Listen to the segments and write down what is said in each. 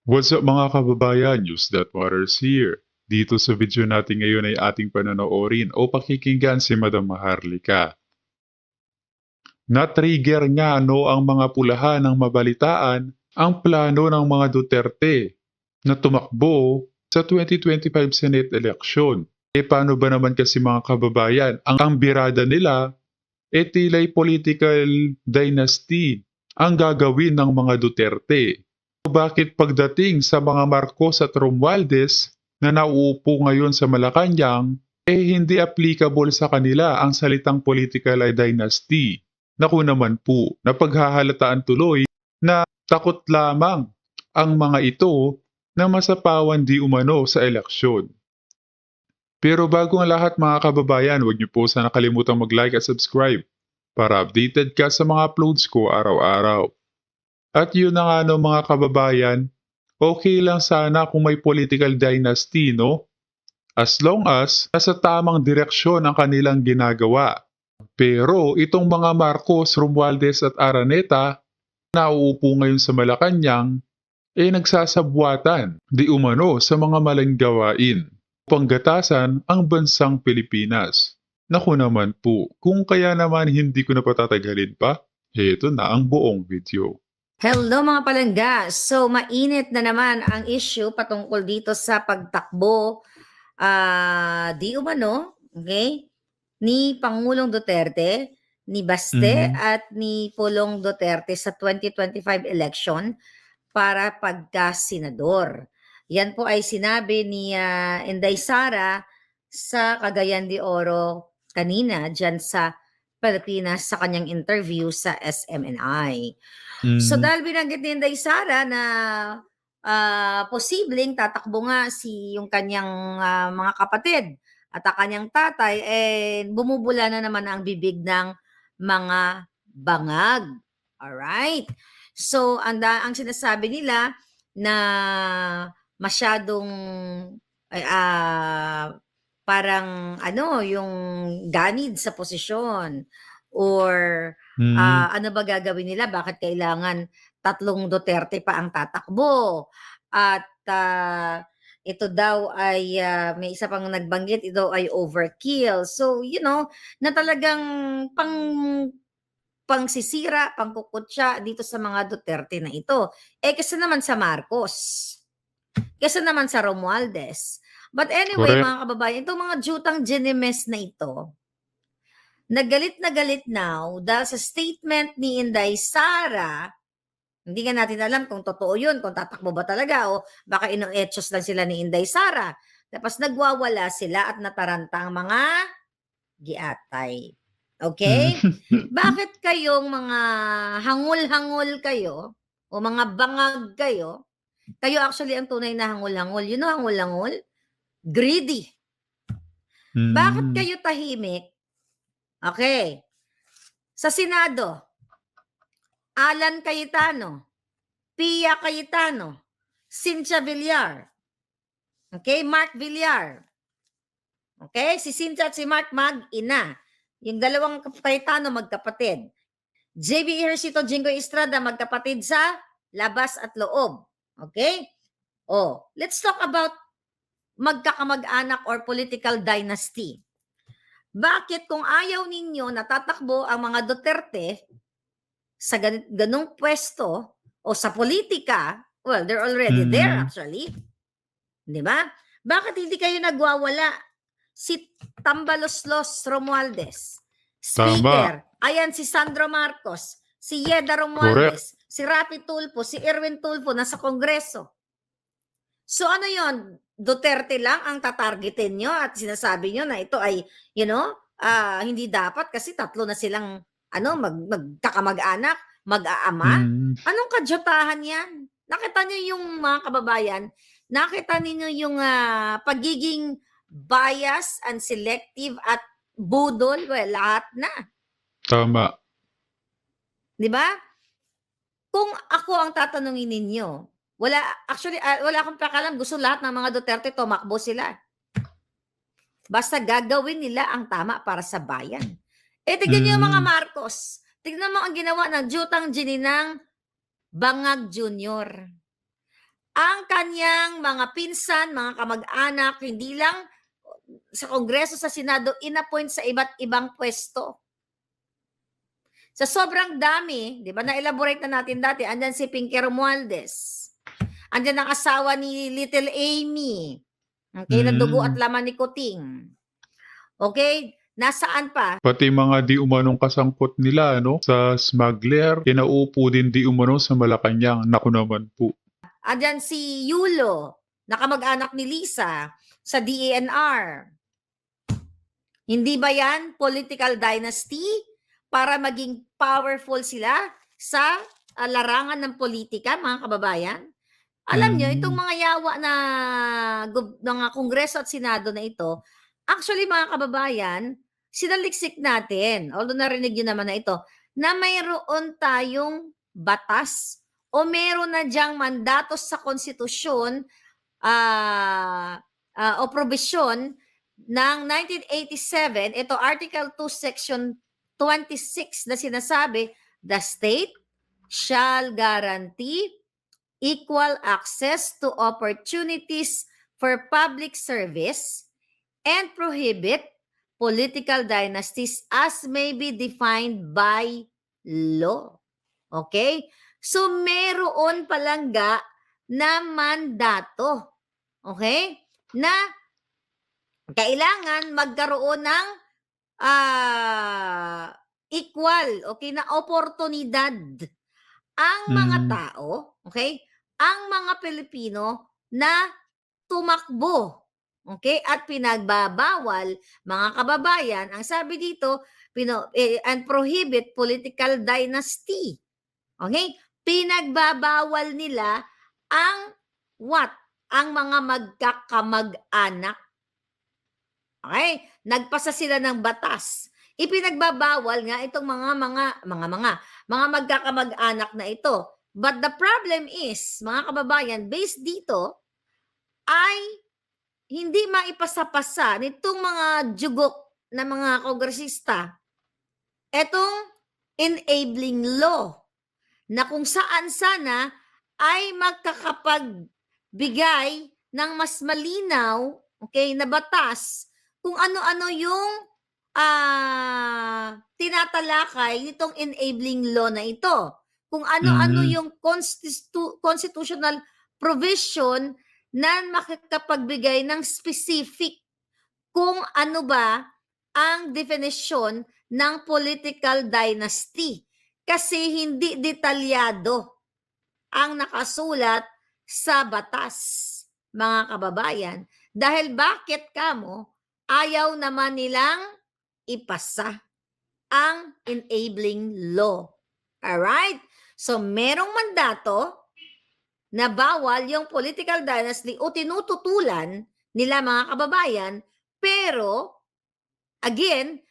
What's up mga kababayan? News that matters here. Dito sa video natin ngayon ay ating panonoorin o pakikinggan si Madam Maharlika. Na-trigger nga ang mga pulahan ng mabalitaan ang plano ng mga Duterte na tumakbo sa 2025 Senate election. Paano ba naman kasi mga kababayan, ang kambirada nila tila'y political dynasty ang gagawin ng mga Duterte. Bakit pagdating sa mga Marcos at Romualdez na nauupo ngayon sa Malacanang, hindi applicable sa kanila ang salitang political dynasty? Naku naman po, napaghahalataan tuloy na takot lamang ang mga ito na masapawan di umano sa eleksyon. Pero bago ang lahat mga kababayan, huwag niyo po sana kalimutang mag-like at subscribe para updated ka sa mga uploads ko araw-araw. At yun na nga no mga kababayan, okay lang sana kung may political dynasty, no? As long as nasa tamang direksyon ang kanilang ginagawa. Pero itong mga Marcos, Romualdez at Araneta na uupo ngayon sa Malacanang, nagsasabwatan di umano sa mga maling gawain upang gatasan ang bansang Pilipinas. Naku naman po, kung kaya naman hindi ko na patataghalin pa, heto na ang buong video. Hello mga palangga! So mainit na naman ang issue patungkol dito sa pagtakbo di umano, okay, ni Pangulong Duterte, ni Baste at ni Pulong Duterte sa 2025 election para pagka-senador. Yan po ay sinabi ni Inday Sara sa Cagayan de Oro kanina dyan sa Pilipinas sa kanyang interview sa SMNI. So dahil binanggit ni Inday Sara na posibleng tatakbo nga yung kanyang mga kapatid at ang kanyang tatay, bumubula na naman ang bibig ng mga bangag. Alright? So ang sinasabi nila na masyadong parang yung ganid sa posisyon or ano ba gagawin nila? Bakit kailangan 3 Duterte pa ang tatakbo? At ito daw ay may isa pang nagbanggit, ito ay overkill. So, na talagang pangsisira, pangkukutya dito sa mga Duterte na ito. Kasi naman sa Marcos. Kasi naman sa Romualdez. But anyway, Correct. mga kababayan, itong mga jutang Ginemes na ito, na galit now dahil sa statement ni Inday Sara, hindi nga natin alam kung totoo yun, kung tatakbo ba talaga o baka ino-etchos lang sila ni Inday Sara. Tapos nagwawala sila at nataranta ang mga giatay. Okay? Bakit kayong mga hangul-hangul kayo o mga bangag kayo? Kayo actually ang tunay na hangul-hangul. You know hangul-hangul? Greedy. Bakit kayo tahimik? Okay. Sa Senado, Alan Cayetano, Pia Cayetano, Cynthia Villar, okay, Mark Villar. Okay, si Cynthia at si Mark mag-ina. Yung dalawang Cayetano magkapatid. JB Ejercito, Jingo Estrada magkapatid sa labas at loob. Okay? Let's talk about magkakamag-anak or political dynasty. Bakit kung ayaw ninyo natatakbo ang mga Duterte sa ganung pwesto o sa politika, well, they're already there actually. Di ba? Bakit hindi kayo nagwawala? Si Tambaloslos Romualdez, Speaker, ayan si Sandro Marcos, si Yeda Romualdez, si Rapi Tulfo, si Erwin Tulfo nasa Kongreso. So ano yon? Duterte lang ang tatargetin nyo at sinasabi nyo na ito ay, hindi dapat kasi 3 na silang magkakamag-anak, mag-aama. Anong kadyatahan yan? Nakita nyo yung mga kababayan, nakita niyo yung pagiging bias and selective at budol, well, lahat na. Tama. Di ba? Kung ako ang tatanungin ninyo, wala akong pakalam, gusto lahat ng mga Duterte tumakbo sila. Basta gagawin nila ang tama para sa bayan. Tignan niyo yung mga Marcos. Tignan mo ang ginawa ng jutang Gininang Bangag Jr. ang kanyang mga pinsan, mga kamag-anak, hindi lang sa Kongreso, sa Senado, inappoint sa iba't ibang pwesto. Sa sobrang dami, di ba, na-elaborate na natin dati, andyan si Pinky Romualdez, andyan ang asawa ni Little Amy, okay, na dugo at Hmm. laman ni Kuting. Okay, nasaan pa? Pati mga di umanong kasangkot nila, no? Sa smuggler, kinaupo din di umano sa Malacanang. Naku naman po. Andyan si Yulo, na kamag-anak ni Lisa, sa DENR. Hindi ba yan political dynasty para maging powerful sila sa larangan ng politika, mga kababayan? Alam nyo, itong Hmm. mga yawa na mga Kongreso at Senado na ito, actually mga kababayan, sinaliksik natin, although narinig nyo naman na ito, na mayroon tayong batas o meron na diyang mandato sa konstitusyon o probisyon ng 1987, ito Article 2, Section 26 na sinasabi, the state shall guarantee equal access to opportunities for public service and prohibit political dynasties as may be defined by law. Okay? So, meron palangga na mandato. Okay? Na kailangan magkaroon ng equal, okay, na oportunidad ang mga Hmm. tao, okay, ang mga Pilipino na tumakbo, okay, at pinagbabawal, mga kababayan, ang sabi dito, and prohibit political dynasty. Okay? Pinagbabawal nila ang what? Ang mga magkakamag-anak. Okay? Nagpasa sila ng batas. Ipinagbabawal nga itong mga magkakamag-anak na ito. But the problem is, mga kababayan, based dito ay hindi maipasa-pasa nitong mga jugok na mga kongresista etong enabling law na kung saan sana ay magkakapagbigay ng mas malinaw, okay, na batas kung ano-ano yung tinatalakay nitong enabling law na ito. Kung ano-ano Hmm. yung constitutional provision na makakapagbigay ng specific kung ano ba ang definition ng political dynasty. Kasi hindi detalyado ang nakasulat sa batas, mga kababayan. Dahil bakit kamo ayaw naman nilang ipasa ang enabling law. Alright? So, merong mandato na bawal yung political dynasty o tinututulan nila, mga kababayan, pero, again,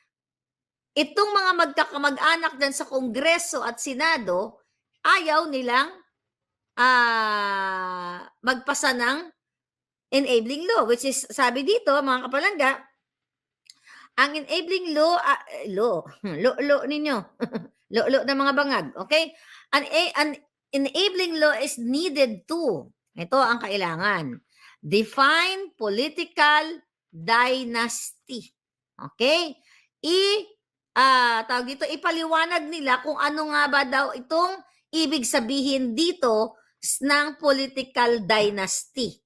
itong mga magkakamag-anak dyan sa Kongreso at Senado, ayaw nilang magpasa ng enabling law, which is, sabi dito, mga kapalangga, ang enabling law, lo ninyo, lo ng mga bangag, okay? An enabling law is needed to, ito ang kailangan, define political dynasty. Okay? Tawag dito, ipaliwanag nila kung ano nga ba daw itong ibig sabihin dito ng political dynasty.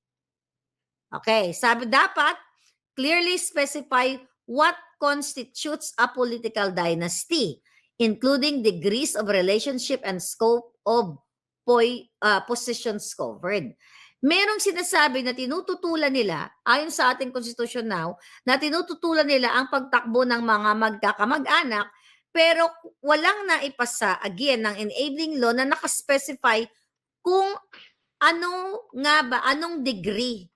Okay, sabi dapat clearly specify what constitutes a political dynasty, including degrees of relationship and scope of positions covered. Merong sinasabi na tinututulan nila, ayon sa ating Constitution now, na tinututulan nila ang pagtakbo ng mga magkakamag-anak, pero walang naipasa, again, ng enabling law na nakaspecify kung ano nga ba, anong degree.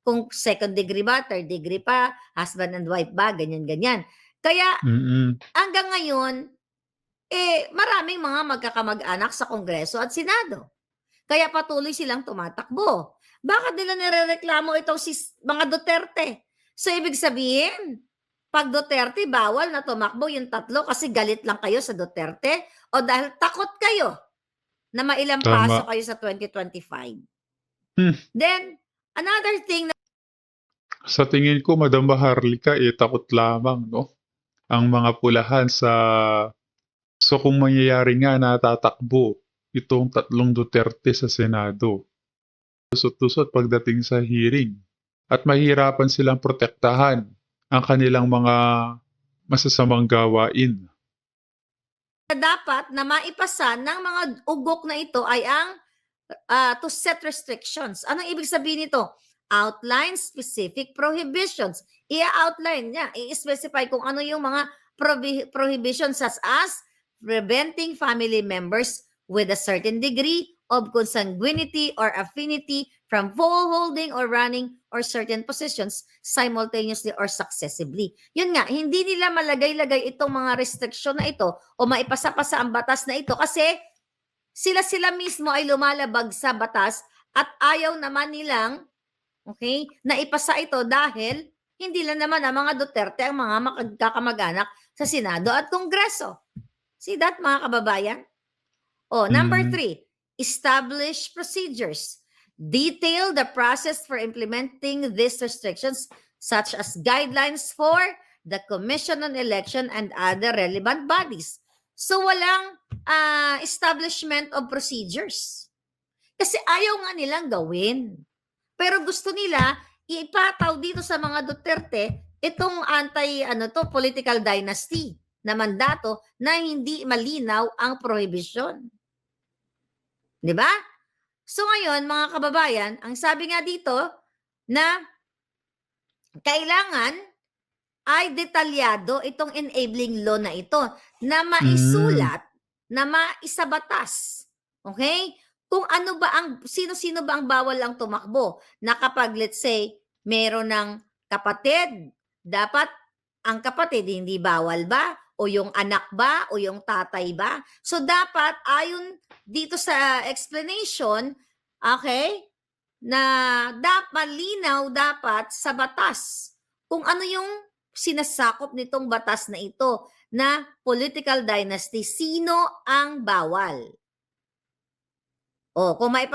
Kung second degree ba, third degree pa, husband and wife ba, ganyan-ganyan. Kaya hanggang ngayon, maraming mga magkakamag-anak sa Kongreso at Senado. Kaya patuloy silang tumatakbo. Bakit nila nirereklamo itong mga Duterte? So, ibig sabihin, pag Duterte, bawal na tumakbo yung tatlo kasi galit lang kayo sa Duterte o dahil takot kayo na mailampaso Tama. kayo sa 2025. Then, another thing na Sa tingin ko, Madam Maharlika, takot lamang, no? Ang mga pulahan so kung mangyayari nga na tatakbo itong tatlong Duterte sa Senado, tusot-tusot pagdating sa hearing at mahihirapan silang protektahan ang kanilang mga masasamang gawain. dapat na maipasa ng mga ugok na ito ay ang to set restrictions. Anong ibig sabihin nito? Outline specific prohibitions. I-outline niya, i-specify kung ano yung mga prohibitions such as preventing family members with a certain degree of consanguinity or affinity from holding or running or certain positions simultaneously or successively. Yun nga, hindi nila malagay-lagay itong mga restriction na ito o maipasa-pasa ang batas na ito kasi sila mismo ay lumalabag sa batas at ayaw naman nilang na ipasa ito dahil hindi lang naman ang mga Duterte ang mga magkakamag-anak sa Senado at Kongreso. See that, mga kababayan? Number 3, establish procedures. Detail the process for implementing these restrictions such as guidelines for the Commission on Election and other relevant bodies. So walang establishment of procedures. Kasi ayaw nga nilang gawin. Pero gusto nila ipataw dito sa mga Duterte itong political dynasty na mandato na hindi malinaw ang prohibition. 'Di ba? So ngayon, mga kababayan, ang sabi nga dito na kailangan ay detalyado itong enabling law na ito na maisulat, na maisabatas. Okay? Kung ano ba sino-sino ba ang bawal ang tumakbo na kapag let's say meron ng kapatid, dapat ang kapatid hindi bawal ba? O yung anak ba? O yung tatay ba? So dapat ayon dito sa explanation, okay, na malinaw dapat sa batas kung ano yung sinasakop nitong batas na ito na political dynasty, sino ang bawal. Kung